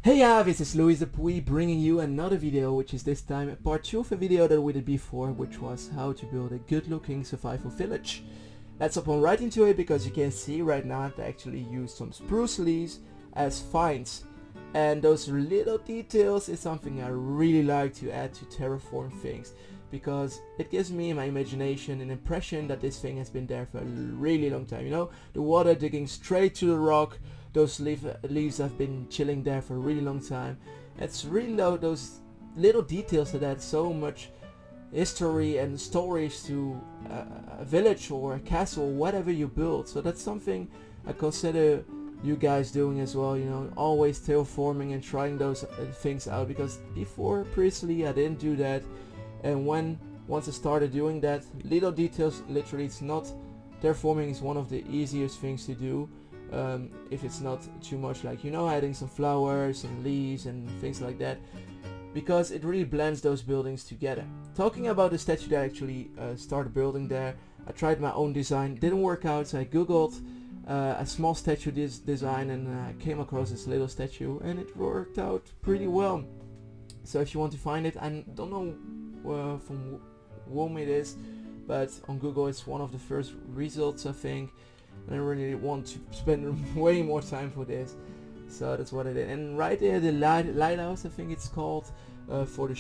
Hey yeah, this is Louis Apui bringing you another video, which is this time part 2 of a video that we did before, which was how to build a good looking survival village. Let's hop on right into it, because you can see right now I've actually used some spruce leaves as vines. And those little details is something I really like to add to terraform things, because it gives me in my imagination an impression that this thing has been there for a really long time. You know, the water digging straight to the rock, those leaves have been chilling there for a really long time. It's really those little details that add so much history and stories to a village or a castle, whatever you build. So that's something I consider you guys doing as well, you know, always terraforming and trying those things out, because before previously I didn't do that, and once I started doing that, little details, literally it's not, terraforming is one of the easiest things to do. If it's not too much, like, you know, adding some flowers and leaves and things like that, because it really blends those buildings together. Talking about the statue that I actually started building there, I tried my own design, didn't work out, so I googled a small statue design, and I came across this little statue, and it worked out pretty well. So if you want to find it, I don't know from whom it is, but on Google it's one of the first results, I think. I don't really want to spend way more time for this, so that's what I did. And right there, the lighthouse, I think it's called, for the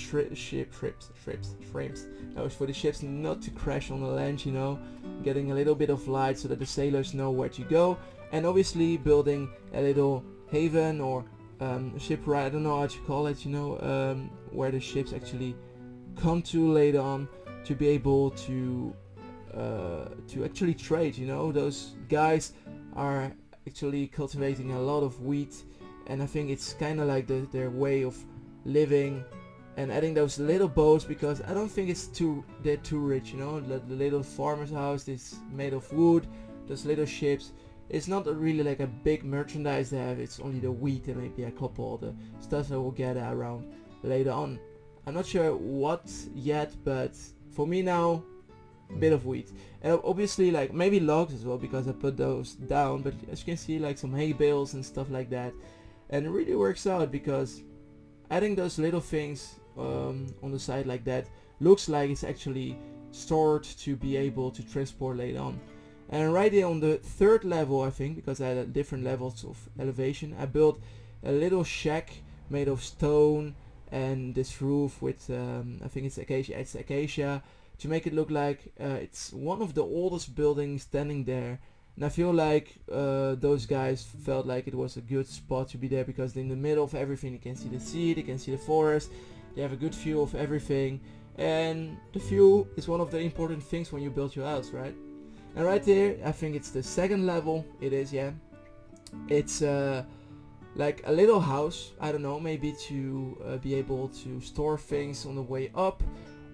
frames. No, it's for the ships not to crash on the land, you know, getting a little bit of light so that the sailors know where to go, and obviously building a little haven or shipwright, I don't know how to call it, you know, where the ships actually come to later on, to be able to actually trade. You know, those guys are actually cultivating a lot of wheat, and I think it's kind of like their way of living, and adding those little boats, because I don't think they're too rich, you know. The little farmer's house is made of wood, those little ships, it's not really like a big merchandise they have, it's only the wheat and maybe a couple of the stuff that we'll get around later on. I'm not sure what yet, but for me now, bit of wheat, and obviously like maybe logs as well, because I put those down, but as you can see, like some hay bales and stuff like that. And it really works out, because adding those little things on the side like that looks like it's actually stored to be able to transport later on. And right there on the third level, I think, because I had different levels of elevation, I built a little shack made of stone and this roof with I think it's acacia, to make it look like it's one of the oldest buildings standing there. And I feel like those guys felt like it was a good spot to be there, because in the middle of everything you can see the sea, you can see the forest, you have a good view of everything, and the view is one of the important things when you build your house, right? And right there, I think it's the second level, it is, yeah. It's like a little house, I don't know, maybe to be able to store things on the way up,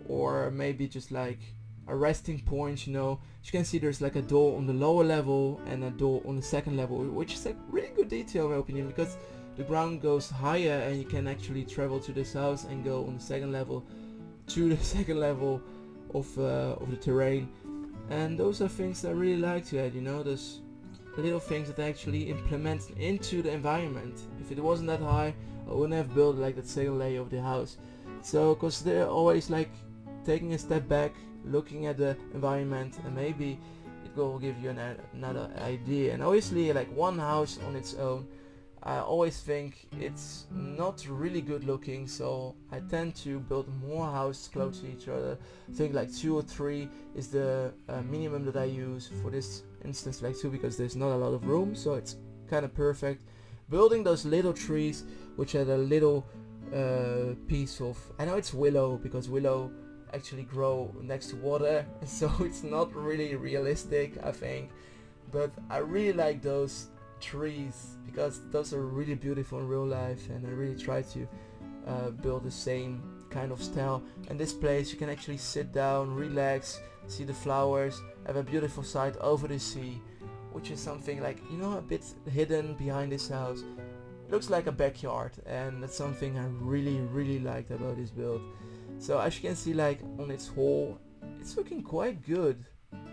or maybe just like a resting point, you know. As you can see, there's like a door on the lower level and a door on the second level, which is a really good detail in my opinion, because the ground goes higher and you can actually travel to this house and go on the second level to the second level of the terrain. And those are things I really like to add, you know, those little things that I actually implement into the environment. If it wasn't that high, I wouldn't have built like that second layer of the house. So, because they're always like taking a step back, looking at the environment, and maybe it will give you another idea. And obviously, like one house on its own, I always think it's not really good looking, so I tend to build more houses close to each other. I think like 2 or 3 is the minimum that I use for this instance, like 2, because there's not a lot of room, so it's kind of perfect. Building those little trees, which had a little piece of, I know it's willow, because willow actually grow next to water, so it's not really realistic, I think, but I really like those trees, because those are really beautiful in real life, and I really try to build the same kind of style. And this place you can actually sit down, relax, see the flowers, have a beautiful sight over the sea, which is something like, you know, a bit hidden behind this house. It looks like a backyard, and that's something I really liked about this build. So as you can see, like on its whole, it's looking quite good,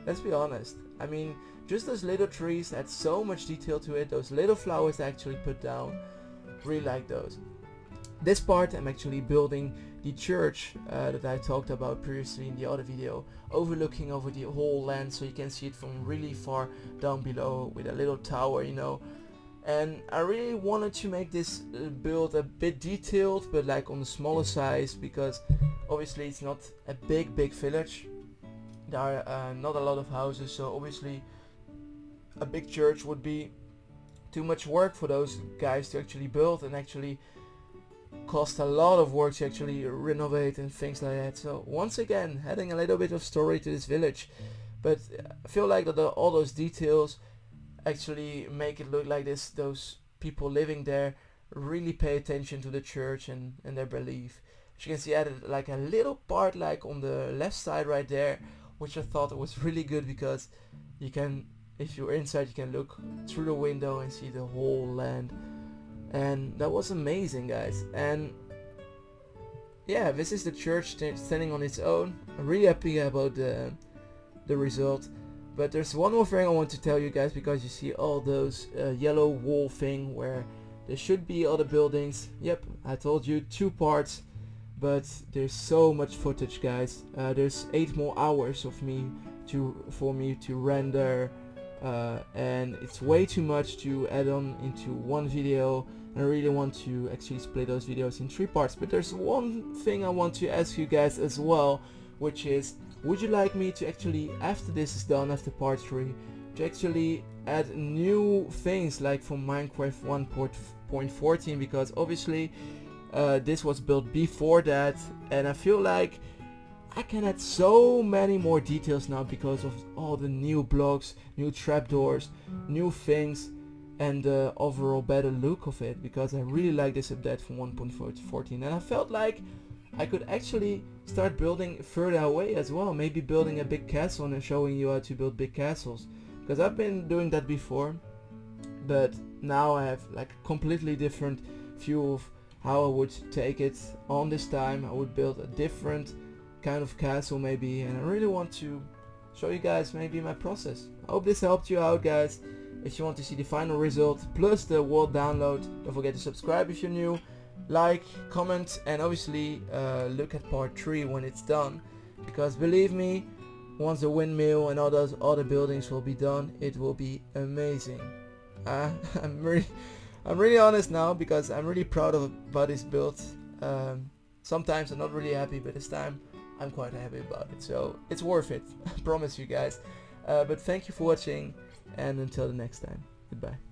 let's be honest. I mean, just those little trees add so much detail to it, those little flowers I actually put down. really like those. This part I'm actually building the church that I talked about previously in the other video, overlooking over the whole land, so you can see it from really far down below with a little tower, you know. And I really wanted to make this build a bit detailed, but like on the smaller size, because obviously it's not a big village. There are not a lot of houses, so obviously a big church would be too much work for those guys to actually build, and actually cost a lot of work to actually renovate and things like that. So once again, adding a little bit of story to this village, but I feel like that all those details actually make it look like this. Those people living there really pay attention to the church and their belief. As you can see, I added like a little part like on the left side right there, which I thought was really good, because you can, if you're inside, you can look through the window and see the whole land. And that was amazing, guys. And yeah, this is the church standing on its own. I'm really happy about the result. But there's one more thing I want to tell you guys, because you see all those yellow wall thing where there should be other buildings. Yep, I told you 2 parts, but there's so much footage, guys. There's 8 more hours of for me to render, and it's way too much to add on into one video. I really want to actually split those videos in 3 parts. But there's one thing I want to ask you guys as well, which is, would you like me to actually, after this is done, after part 3, to actually add new things like from Minecraft 1.14, because obviously this was built before that, and I feel like I can add so many more details now because of all the new blocks, new trapdoors, new things, and the overall better look of it, because I really like this update from 1.14, and I felt like I could actually start building further away as well, maybe building a big castle and showing you how to build big castles, because I've been doing that before, but now I have like a completely different view of how I would take it on this time. I would build a different kind of castle maybe, and I really want to show you guys maybe my process. I hope this helped you out, guys. If you want to see the final result plus the world download, don't forget to subscribe if you're new, like, comment, and obviously look at part 3 when it's done, because believe me, once the windmill and all those other buildings will be done, it will be amazing. I'm really honest now, because I'm really proud of about this build. Sometimes I'm not really happy, but this time I'm quite happy about it, so it's worth it. I promise you guys. But thank you for watching, and until the next time, goodbye.